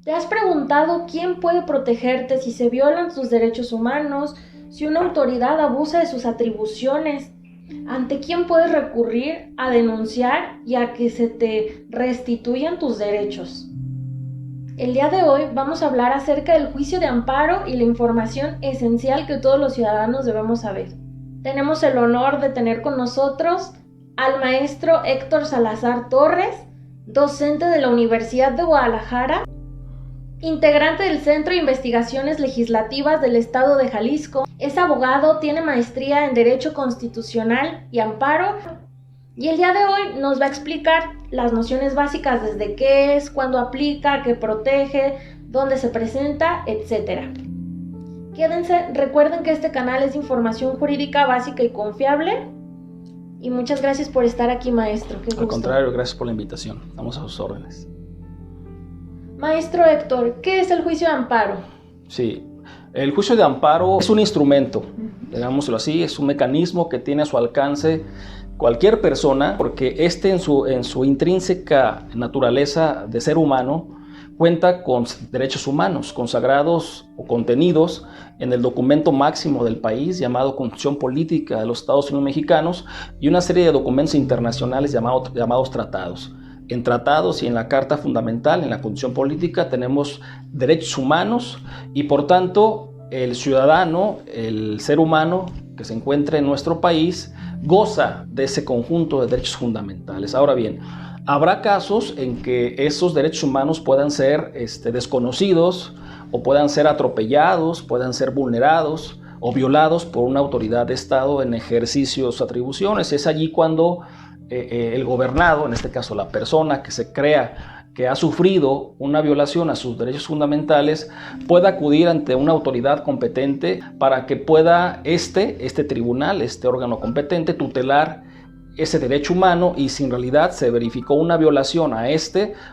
¿Te has preguntado quién puede protegerte si se violan tus derechos humanos, si una autoridad abusa de sus atribuciones? ¿Ante quién puedes recurrir a denunciar y a que se te restituyan tus derechos? El día de hoy vamos a hablar acerca del juicio de amparo y la información esencial que todos los ciudadanos debemos saber. Tenemos el honor de tener con nosotros al maestro Héctor Salazar Torres, docente de la Universidad de Guadalajara, integrante del Centro de Investigaciones Legislativas del Estado de Jalisco. Es abogado, tiene maestría en Derecho Constitucional y Amparo, y el día de hoy nos va a explicar las nociones básicas desde qué es, cuándo aplica, qué protege, dónde se presenta, etc. Quédense, recuerden que este canal es de información jurídica básica y confiable. Y muchas gracias por estar aquí, maestro. Qué gusto. Al contrario, gracias por la invitación. Estamos a sus órdenes. Maestro Héctor, ¿qué es el juicio de amparo? Sí, el juicio de amparo es un instrumento, digámoslo así, es un mecanismo que tiene a su alcance cualquier persona, porque en su intrínseca naturaleza de ser humano cuenta con derechos humanos consagrados o contenidos en el documento máximo del país llamado Constitución Política de los Estados Unidos Mexicanos y una serie de documentos internacionales llamados tratados. En tratados y en la Carta Fundamental, en la Constitución Política, tenemos derechos humanos y por tanto el ciudadano, el ser humano que se encuentra en nuestro país, goza de ese conjunto de derechos fundamentales. Ahora bien, habrá casos en que esos derechos humanos puedan ser desconocidos o puedan ser atropellados, puedan ser vulnerados o violados por una autoridad de Estado en ejercicio de sus atribuciones. Es allí cuando el gobernado, en este caso la persona que se crea que ha sufrido una violación a sus derechos fundamentales, pueda acudir ante una autoridad competente para que pueda este tribunal, este órgano competente, tutelar ese derecho humano y si en realidad se verificó una violación a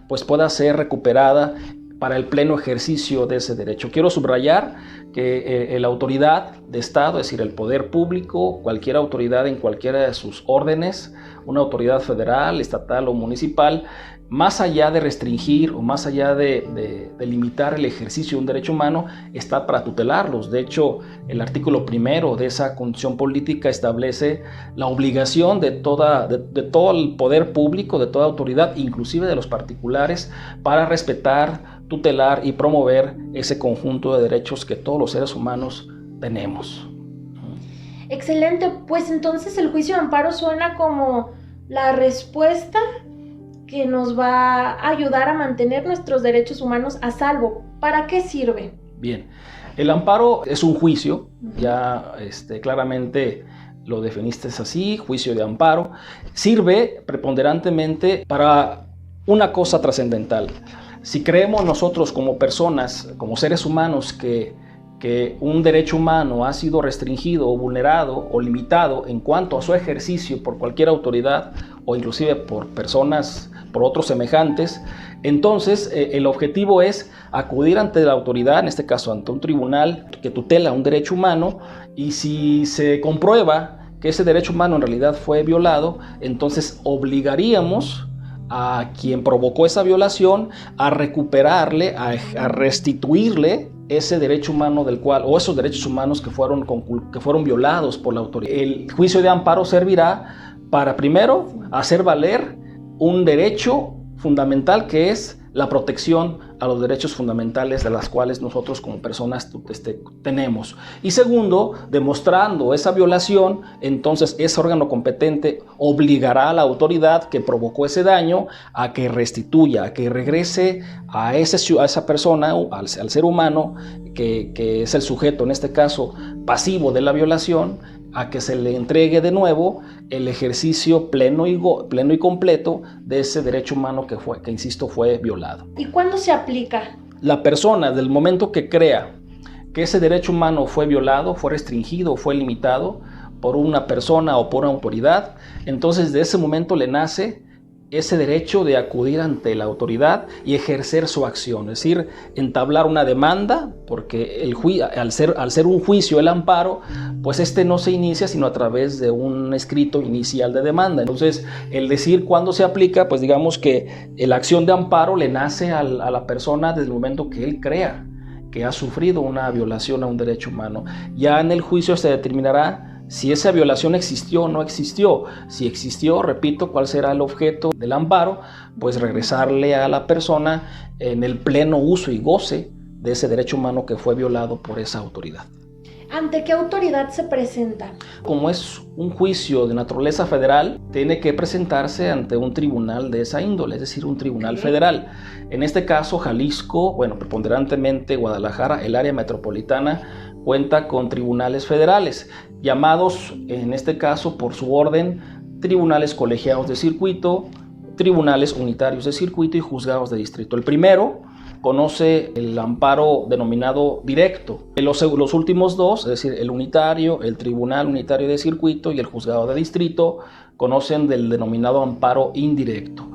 pues pueda ser recuperada para el pleno ejercicio de ese derecho. Quiero subrayar que la autoridad de Estado, es decir, el poder público, cualquier autoridad en cualquiera de sus órdenes, una autoridad federal, estatal o municipal, más allá de restringir o más allá de limitar el ejercicio de un derecho humano, está para tutelarlos. De hecho, el artículo 1 de esa Constitución Política establece la obligación de todo el poder público, de toda autoridad, inclusive de los particulares, para respetar, tutelar y promover ese conjunto de derechos que todos los seres humanos tenemos. Excelente, pues entonces el juicio de amparo suena como la respuesta que nos va a ayudar a mantener nuestros derechos humanos a salvo. ¿Para qué sirve? Bien, el amparo es un juicio, ya claramente lo definiste así, juicio de amparo. Sirve preponderantemente para una cosa trascendental. Si creemos nosotros como personas, como seres humanos, que un derecho humano ha sido restringido o vulnerado o limitado en cuanto a su ejercicio por cualquier autoridad o inclusive por personas, por otros semejantes, entonces el objetivo es acudir ante la autoridad, en este caso ante un tribunal que tutela un derecho humano, y si se comprueba que ese derecho humano en realidad fue violado, entonces obligaríamos a quien provocó esa violación a recuperarle, a restituirle ese derecho humano del cual, o esos derechos humanos que fueron violados por la autoridad. El juicio de amparo servirá para, primero, hacer valer un derecho fundamental que es la protección a los derechos fundamentales de las cuales nosotros como personas tenemos. Y segundo, demostrando esa violación, entonces ese órgano competente obligará a la autoridad que provocó ese daño a que restituya, a que regrese a esa persona, al ser humano, que es el sujeto, en este caso, pasivo de la violación, a que se le entregue de nuevo el ejercicio pleno y completo de ese derecho humano que insisto, fue violado. ¿Y cuándo se aplica? La persona, del momento que crea que ese derecho humano fue violado, fue restringido, fue limitado por una persona o por una autoridad, entonces de ese momento le nace ese derecho de acudir ante la autoridad y ejercer su acción, es decir, entablar una demanda, porque al ser un juicio el amparo, pues no se inicia sino a través de un escrito inicial de demanda. Entonces, el decir cuándo se aplica, pues digamos que la acción de amparo le nace a la persona desde el momento que él crea que ha sufrido una violación a un derecho humano. Ya en el juicio se determinará si esa violación existió o no existió. Si existió, repito, cuál será el objeto del amparo, pues regresarle a la persona en el pleno uso y goce de ese derecho humano que fue violado por esa autoridad. ¿Ante qué autoridad se presenta? Como es un juicio de naturaleza federal, tiene que presentarse ante un tribunal de esa índole, es decir, un tribunal federal. En este caso, Jalisco, preponderantemente Guadalajara, el área metropolitana, cuenta con tribunales federales, llamados en este caso por su orden tribunales colegiados de circuito, tribunales unitarios de circuito y juzgados de distrito. El primero conoce el amparo denominado directo. Los últimos dos, es decir, el unitario, el tribunal unitario de circuito y el juzgado de distrito, conocen del denominado amparo indirecto.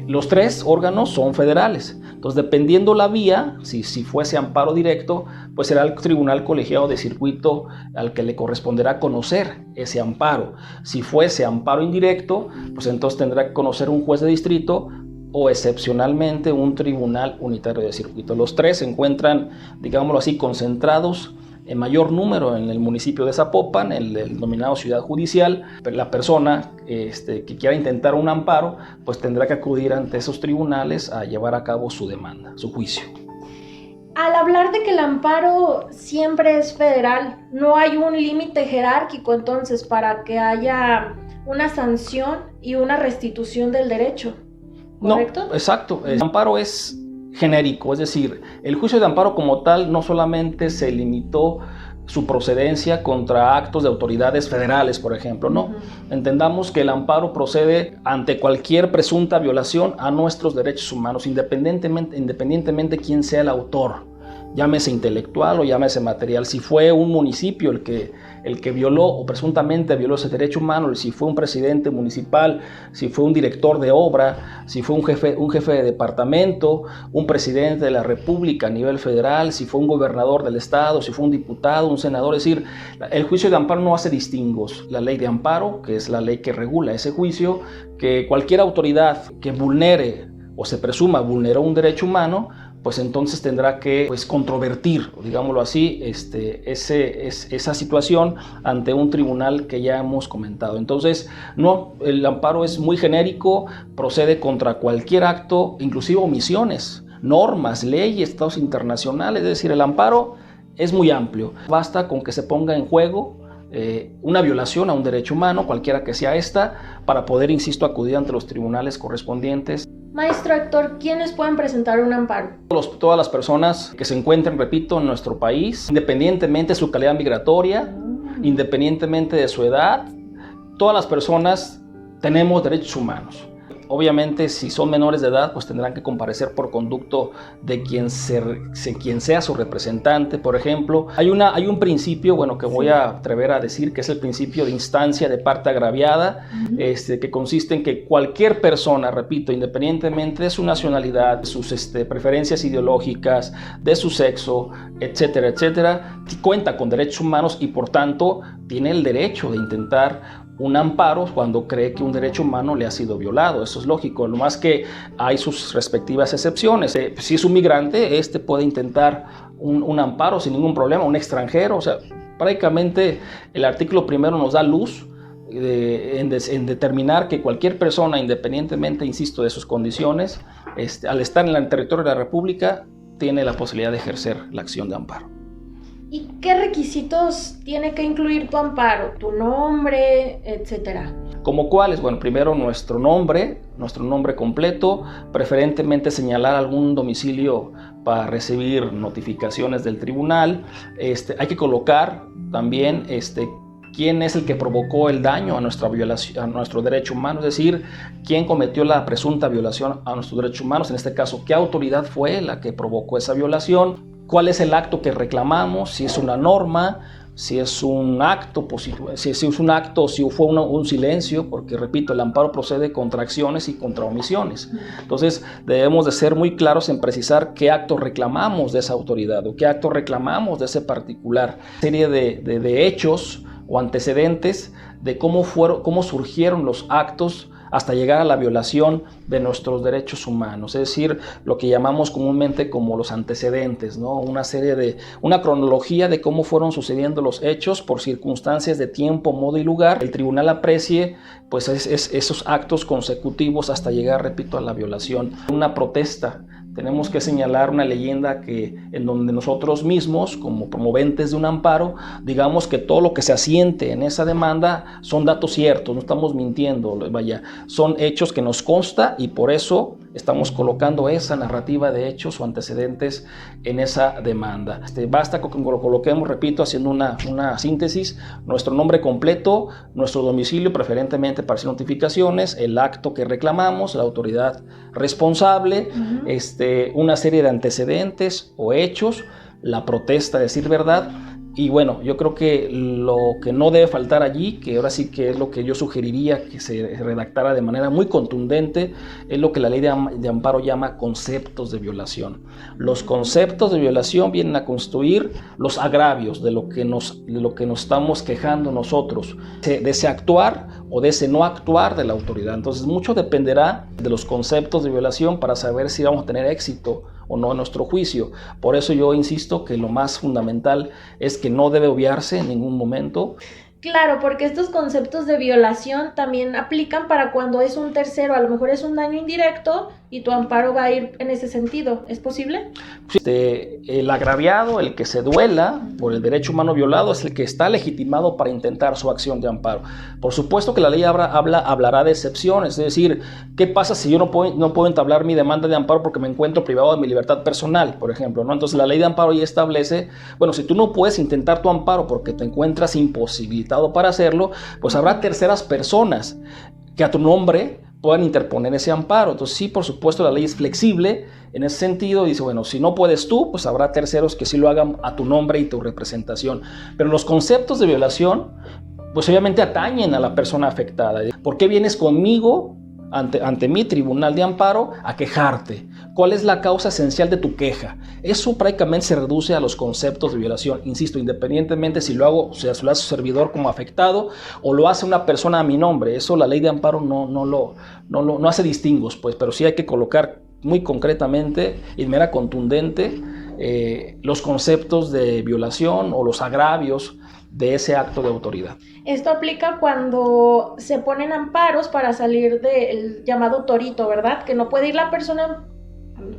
Los tres órganos son federales. Entonces, dependiendo la vía, si fuese amparo directo, pues será el tribunal colegiado de circuito al que le corresponderá conocer ese amparo. Si fuese amparo indirecto, pues entonces tendrá que conocer un juez de distrito o excepcionalmente un tribunal unitario de circuito. Los tres se encuentran, digámoslo así, concentrados en mayor número en el municipio de Zapopan, el denominado ciudad judicial. La persona que quiera intentar un amparo, pues tendrá que acudir ante esos tribunales a llevar a cabo su demanda, su juicio. Al hablar de que el amparo siempre es federal, ¿no hay un límite jerárquico entonces para que haya una sanción y una restitución del derecho? ¿Correcto? No, exacto. El amparo es genérico, es decir, el juicio de amparo como tal no solamente se limitó su procedencia contra actos de autoridades federales, por ejemplo, no. Entendamos que el amparo procede ante cualquier presunta violación a nuestros derechos humanos, independientemente quién sea el autor, llámese intelectual o llámese material. Si fue un municipio el que violó o presuntamente violó ese derecho humano, si fue un presidente municipal, si fue un director de obra, si fue un jefe de departamento, un presidente de la República a nivel federal, si fue un gobernador del estado, si fue un diputado, un senador, es decir, el juicio de amparo no hace distingos. La ley de amparo, que es la ley que regula ese juicio, que cualquier autoridad que vulnere o se presuma vulneró un derecho humano, pues entonces tendrá que controvertir, digámoslo así, esa situación ante un tribunal que ya hemos comentado. Entonces, no, el amparo es muy genérico, procede contra cualquier acto, inclusive omisiones, normas, leyes, tratados internacionales, es decir, el amparo es muy amplio. Basta con que se ponga en juego una violación a un derecho humano, cualquiera que sea esta, para poder, insisto, acudir ante los tribunales correspondientes. Maestro Héctor, ¿quiénes pueden presentar un amparo? Todas las personas que se encuentren, repito, en nuestro país, independientemente de su calidad migratoria, independientemente de su edad, todas las personas tenemos derechos humanos. Obviamente, si son menores de edad, pues tendrán que comparecer por conducto de quien sea su representante, por ejemplo. Hay un principio, que voy a atrever a decir, que es el principio de instancia de parte agraviada, que consiste en que cualquier persona, repito, independientemente de su nacionalidad, de sus preferencias ideológicas, de su sexo, etcétera, etcétera, cuenta con derechos humanos y por tanto tiene el derecho de intentar un amparo cuando cree que un derecho humano le ha sido violado. Eso es lógico, lo más que hay sus respectivas excepciones. Si es un migrante, puede intentar un amparo sin ningún problema, un extranjero. O sea, prácticamente el artículo primero nos da luz en determinar que cualquier persona, independientemente, insisto, de sus condiciones, al estar en el territorio de la República, tiene la posibilidad de ejercer la acción de amparo. ¿Y qué requisitos tiene que incluir tu amparo? ¿Tu nombre, etcétera? ¿Como cuáles? Bueno, primero nuestro nombre completo, preferentemente señalar algún domicilio para recibir notificaciones del tribunal. Hay que colocar también quién es el que provocó el daño a nuestro derecho humano, es decir, quién cometió la presunta violación a nuestros derechos humanos, en este caso, qué autoridad fue la que provocó esa violación. ¿Cuál es el acto que reclamamos? Si es una norma, si es un acto positivo, si es un acto, si fue un silencio, porque repito, el amparo procede contra acciones y contra omisiones. Entonces debemos de ser muy claros en precisar qué acto reclamamos de esa autoridad o qué acto reclamamos de ese particular. Una serie de hechos o antecedentes de cómo surgieron los actos hasta llegar a la violación de nuestros derechos humanos, es decir, lo que llamamos comúnmente como los antecedentes, ¿no? Una cronología de cómo fueron sucediendo los hechos por circunstancias de tiempo, modo y lugar. El tribunal aprecie pues esos actos consecutivos hasta llegar, repito, a la violación. Una protesta. Tenemos que señalar una leyenda en donde nosotros mismos, como promoventes de un amparo, digamos que todo lo que se asiente en esa demanda son datos ciertos, no estamos mintiendo, vaya, son hechos que nos consta y por eso estamos colocando esa narrativa de hechos o antecedentes en esa demanda. Basta con que lo coloquemos, repito, haciendo una síntesis, nuestro nombre completo, nuestro domicilio, preferentemente para hacer notificaciones, el acto que reclamamos, la autoridad responsable, una serie de antecedentes o hechos, la protesta, decir verdad. Y bueno, yo creo que lo que no debe faltar allí, que ahora sí que es lo que yo sugeriría que se redactara de manera muy contundente, es lo que la ley de amparo llama conceptos de violación. Los conceptos de violación vienen a constituir los agravios de lo que nos estamos quejando nosotros, de ese actuar o de ese no actuar de la autoridad. Entonces mucho dependerá de los conceptos de violación para saber si vamos a tener éxito o no en nuestro juicio. Por eso yo insisto que lo más fundamental es que no debe obviarse en ningún momento. Claro, porque estos conceptos de violación también aplican para cuando es un tercero, a lo mejor es un daño indirecto y tu amparo va a ir en ese sentido. ¿Es posible? El agraviado, el que se duela por el derecho humano violado, es el que está legitimado para intentar su acción de amparo. Por supuesto que la ley hablará de excepciones, es decir, ¿qué pasa si yo no puedo entablar mi demanda de amparo porque me encuentro privado de mi libertad personal, por ejemplo, ¿no? Entonces la ley de amparo ya establece, bueno, si tú no puedes intentar tu amparo porque te encuentras imposibilitado para hacerlo, pues habrá terceras personas que a tu nombre puedan interponer ese amparo. Entonces sí, por supuesto, la ley es flexible en ese sentido. Dice, bueno, si no puedes tú, pues habrá terceros que sí lo hagan a tu nombre y tu representación. Pero los conceptos de violación, pues obviamente atañen a la persona afectada. ¿Por qué vienes conmigo ante mi tribunal de amparo a quejarte? ¿Cuál es la causa esencial de tu queja? Eso prácticamente se reduce a los conceptos de violación. Insisto, independientemente si lo hago, o sea, si lo hace su servidor como afectado o lo hace una persona a mi nombre. Eso la ley de amparo no hace distingos, pues, pero sí hay que colocar muy concretamente y de manera contundente los conceptos de violación o los agravios de ese acto de autoridad. Esto aplica cuando se ponen amparos para salir del llamado torito, ¿verdad? Que no puede ir la persona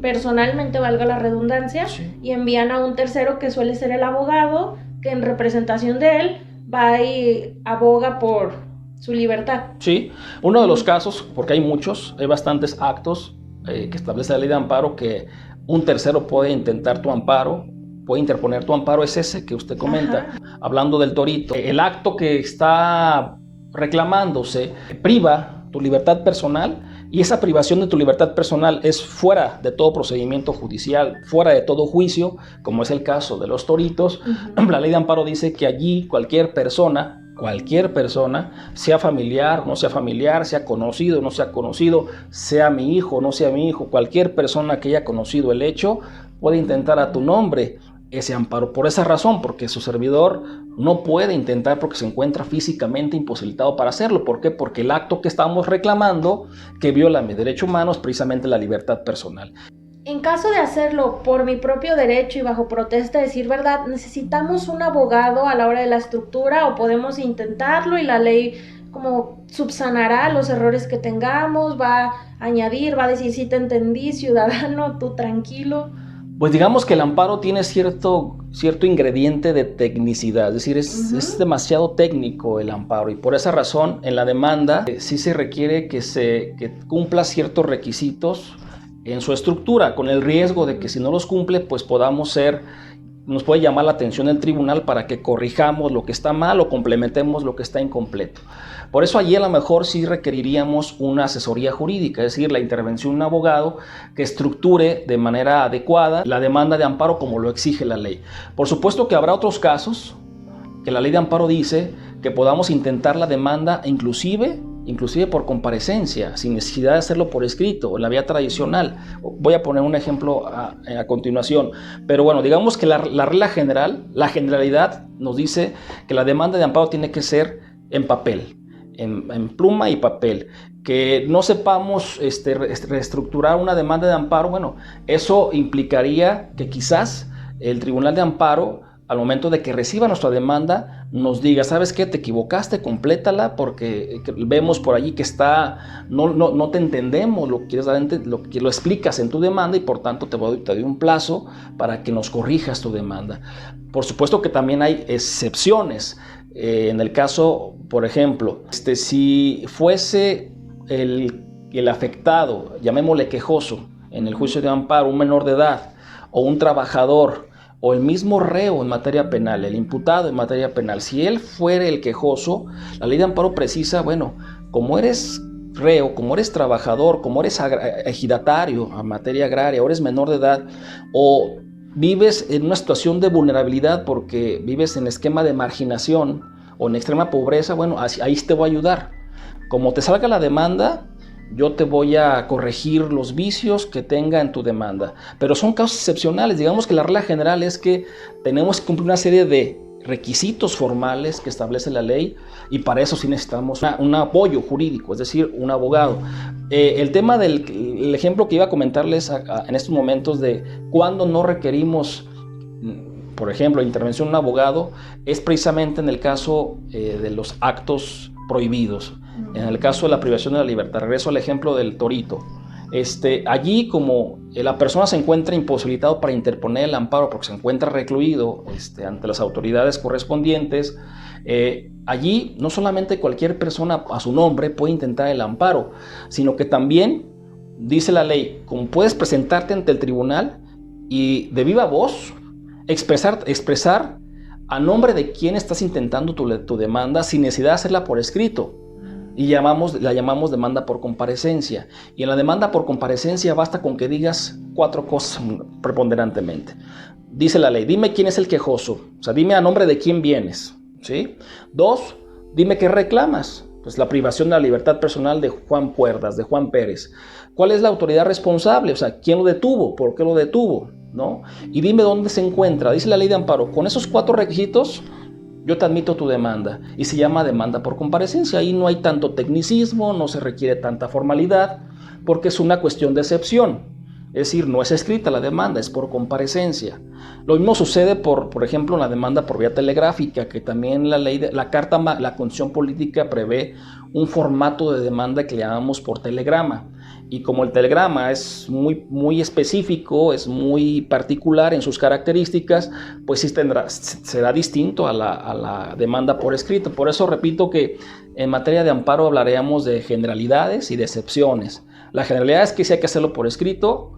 personalmente, valga la redundancia, sí, y envían a un tercero que suele ser el abogado, que en representación de él va y aboga por su libertad. Sí, uno de los casos, porque hay muchos, hay bastantes actos que establece la ley de amparo que un tercero puede intentar tu amparo, puede interponer tu amparo, es ese que usted comenta. Ajá. Hablando del torito, el acto que está reclamándose priva tu libertad personal y esa privación de tu libertad personal es fuera de todo procedimiento judicial, fuera de todo juicio, como es el caso de los toritos. Uh-huh. La ley de amparo dice que allí cualquier persona, sea familiar, no sea familiar, sea conocido, no sea conocido, sea mi hijo, no sea mi hijo, cualquier persona que haya conocido el hecho puede intentar a tu nombre ese amparo. Por esa razón, porque su servidor no puede intentar porque se encuentra físicamente imposibilitado para hacerlo. ¿Por qué? Porque el acto que estamos reclamando que viola mi derecho humano es precisamente la libertad personal. En caso de hacerlo por mi propio derecho y bajo protesta, decir verdad, ¿necesitamos un abogado a la hora de la estructura o podemos intentarlo y la ley como subsanará los errores que tengamos, va a añadir, va a decir sí te entendí, ciudadano, tú tranquilo? Pues digamos que el amparo tiene cierto ingrediente de tecnicidad, es decir, es demasiado técnico el amparo y por esa razón en la demanda sí se requiere que cumpla ciertos requisitos en su estructura, con el riesgo de que si no los cumple, pues nos puede llamar la atención el tribunal para que corrijamos lo que está mal o complementemos lo que está incompleto. Por eso allí a lo mejor sí requeriríamos una asesoría jurídica, es decir, la intervención de un abogado que estructure de manera adecuada la demanda de amparo como lo exige la ley. Por supuesto que habrá otros casos que la ley de amparo dice que podamos intentar la demanda inclusive por comparecencia, sin necesidad de hacerlo por escrito, en la vía tradicional. Voy a poner un ejemplo a continuación. Pero bueno, digamos que la regla general, la generalidad nos dice que la demanda de amparo tiene que ser en papel, en pluma y papel. Que no sepamos reestructurar una demanda de amparo, bueno, eso implicaría que quizás el Tribunal de Amparo, al momento de que reciba nuestra demanda, nos diga, ¿sabes qué? Te equivocaste, complétala, porque vemos por allí que no te entendemos lo que lo explicas en tu demanda y por tanto te doy un plazo para que nos corrijas tu demanda. Por supuesto que también hay excepciones. En el caso, por ejemplo, si fuese el afectado, llamémosle quejoso, en el juicio de amparo, un menor de edad o un trabajador, o el mismo reo en materia penal, el imputado en materia penal, si él fuera el quejoso, la ley de amparo precisa, bueno, como eres reo, como eres trabajador, como eres ejidatario en materia agraria, o eres menor de edad, o vives en una situación de vulnerabilidad porque vives en esquema de marginación o en extrema pobreza, bueno, ahí te voy a ayudar. Como te salga la demanda, yo te voy a corregir los vicios que tenga en tu demanda. Pero son casos excepcionales. Digamos que la regla general es que tenemos que cumplir una serie de requisitos formales que establece la ley y para eso sí necesitamos un apoyo jurídico, es decir, un abogado. El tema el ejemplo que iba a comentarles en estos momentos de cuándo no requerimos, por ejemplo, intervención de un abogado, es precisamente en el caso de los actos prohibidos. En el caso de la privación de la libertad, regreso al ejemplo del torito. Allí, como la persona se encuentra imposibilitado para interponer el amparo porque se encuentra recluido ante las autoridades correspondientes, allí no solamente cualquier persona a su nombre puede intentar el amparo, sino que también dice la ley, como puedes presentarte ante el tribunal y de viva voz expresar a nombre de quién estás intentando tu demanda sin necesidad de hacerla por escrito. Y la llamamos demanda por comparecencia. Y en la demanda por comparecencia basta con que digas 4 cosas preponderantemente. Dice la ley, dime quién es el quejoso, o sea, dime a nombre de quién vienes, ¿sí? 2, dime qué reclamas, pues la privación de la libertad personal de Juan Cuerdas, de Juan Pérez. ¿Cuál es la autoridad responsable? O sea, ¿quién lo detuvo? ¿Por qué lo detuvo? ¿No? Y dime dónde se encuentra. Dice la ley de amparo, con esos 4 requisitos, yo te admito tu demanda y se llama demanda por comparecencia. Ahí no hay tanto tecnicismo, no se requiere tanta formalidad porque es una cuestión de excepción. Es decir, no es escrita la demanda, es por comparecencia. Lo mismo sucede, por ejemplo, en la demanda por vía telegráfica, que también la Constitución Política prevé un formato de demanda que le llamamos por telegrama. Y como el telegrama es muy específico, es muy particular en sus características, pues sí será distinto a la demanda por escrito. Por eso repito que en materia de amparo hablaríamos de generalidades y de excepciones. La generalidad es que sí hay que hacerlo por escrito,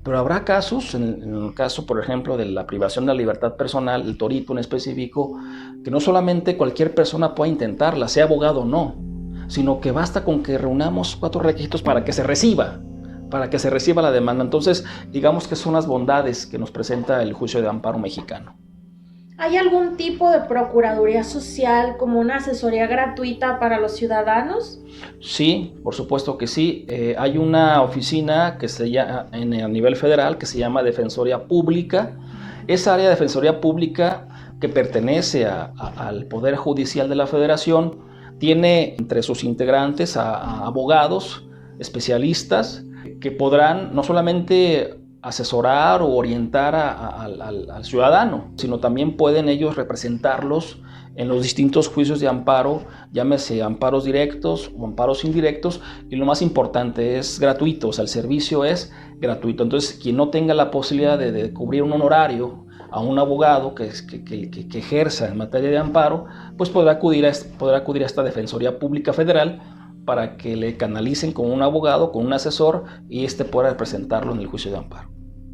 pero habrá casos, en el caso, por ejemplo, de la privación de la libertad personal, el torito en específico, que no solamente cualquier persona pueda intentarla, sea abogado o no, sino que basta con que reunamos 4 requisitos para que se reciba la demanda. Entonces, digamos que son las bondades que nos presenta el juicio de amparo mexicano. ¿Hay algún tipo de procuraduría social como una asesoría gratuita para los ciudadanos? Sí, por supuesto que sí. Hay una oficina que a nivel federal que se llama Defensoría Pública. Esa área de Defensoría Pública que pertenece al Poder Judicial de la Federación tiene entre sus integrantes a abogados, especialistas, que podrán no solamente asesorar o orientar al ciudadano, sino también pueden ellos representarlos en los distintos juicios de amparo, llámese amparos directos o amparos indirectos, y lo más importante es gratuito, o sea, el servicio es gratuito. Entonces, quien no tenga la posibilidad de cubrir un honorario a un abogado que ejerza en materia de amparo, pues podrá acudir a esta Defensoría Pública Federal para que le canalicen con un abogado, con un asesor, y pueda representarlo en el juicio de amparo.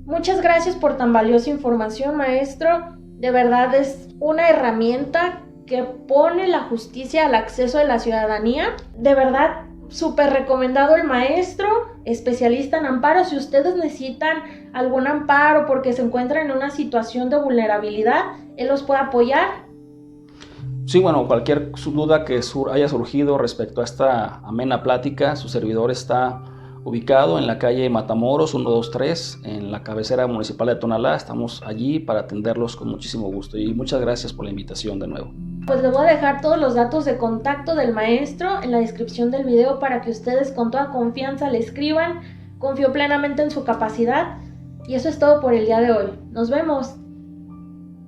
Muchas gracias por tan valiosa información, maestro. De verdad es una herramienta que pone la justicia al acceso de la ciudadanía. De verdad, súper recomendado el maestro, especialista en amparo. Si ustedes necesitan algún amparo porque se encuentran en una situación de vulnerabilidad, él los puede apoyar. Sí, bueno, cualquier duda que haya surgido respecto a esta amena plática, su servidor está ubicado en la calle Matamoros 123, en la cabecera municipal de Tonalá. Estamos allí para atenderlos con muchísimo gusto y muchas gracias por la invitación de nuevo. Pues le voy a dejar todos los datos de contacto del maestro en la descripción del video para que ustedes con toda confianza le escriban. Confío plenamente en su capacidad y eso es todo por el día de hoy. Nos vemos.